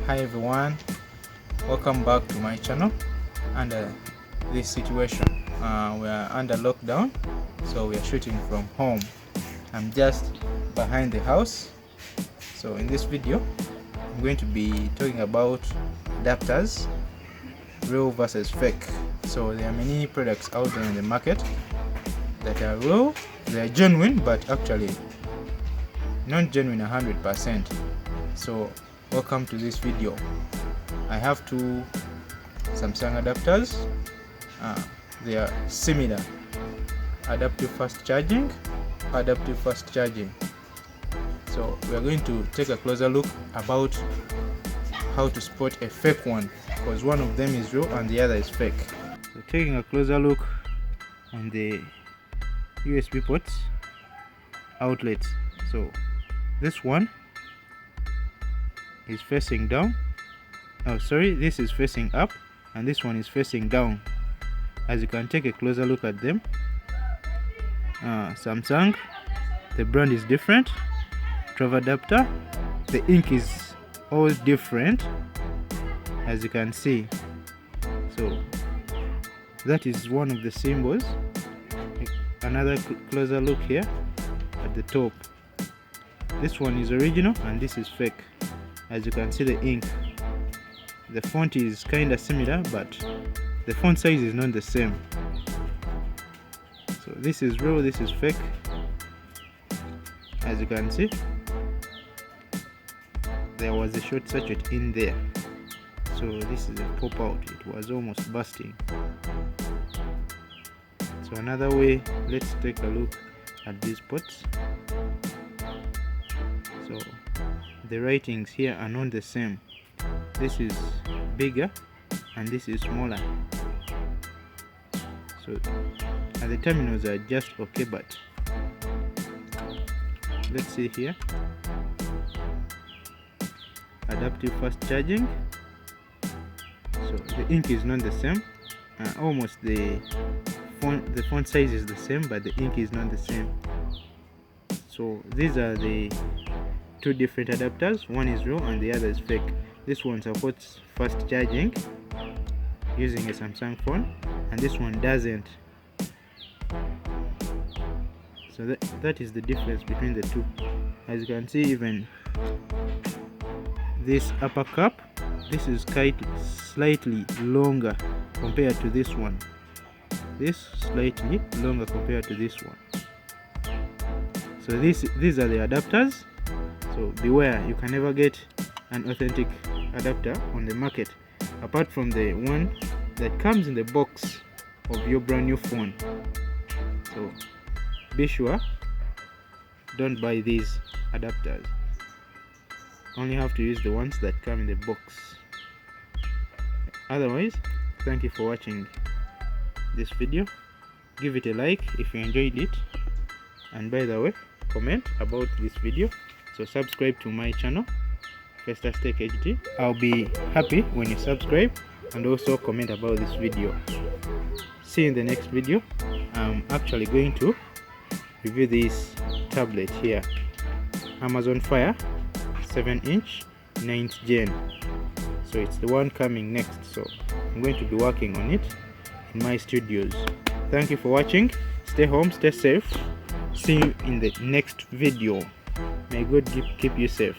Hi everyone, welcome back to my channel. Under this situation, we are under lockdown, so we are shooting from home. I'm just behind the house. So in this video I'm going to be talking about adapters, real versus fake. So there are many products out there in the market that are real, they are genuine, but actually not genuine 100%. So welcome to this video. I have two Samsung adapters. They are similar: adaptive fast charging, adaptive fast charging. So we are going to take a closer look about how to spot a fake one, because one of them is real and the other is fake. So taking a closer look on the USB ports outlets. So this one is facing down. This is facing up and this one is facing down. As you can take a closer look at them, Samsung, the brand is different. Travel adapter, the ink is all different, as you can see. So that is one of the symbols. Another closer look here at the top. This one is original and this is fake. As you can see, the ink, the font is kind of similar, but the font size is not the same. So this is real, this is fake. As you can see, there was a short circuit in there, so this is a pop out. It was almost bursting. So another way, let's take a look at these ports. So the writings here are not the same. This is bigger and this is smaller. So and the terminals are just okay, but let's see here. Adaptive fast charging. So the ink is not the same. Almost the font size is the same, but the ink is not the same. So these are the two different adapters. One is real and the other is fake. This one supports fast charging using a Samsung phone and this one doesn't. So that is the difference between the two. As you can see, even this upper cap, this is slightly longer compared to this one. This slightly longer compared to this one. So these are the adapters. So beware, you can never get an authentic adapter on the market apart from the one that comes in the box of your brand new phone. So be sure, don't buy these adapters. Only have to use the ones that come in the box. Otherwise, thank you for watching this video. Give it a like if you enjoyed it, and by the way, comment about this video. So subscribe to my channel, Festus Tech HD. I'll be happy when you subscribe and also comment about this video. See you in the next video. I'm actually going to review this tablet here, Amazon Fire 7-inch 9th gen. So it's the one coming next, so I'm going to be working on it in my studios. Thank you for watching. Stay home, stay safe. See you in the next video. May God keep you safe.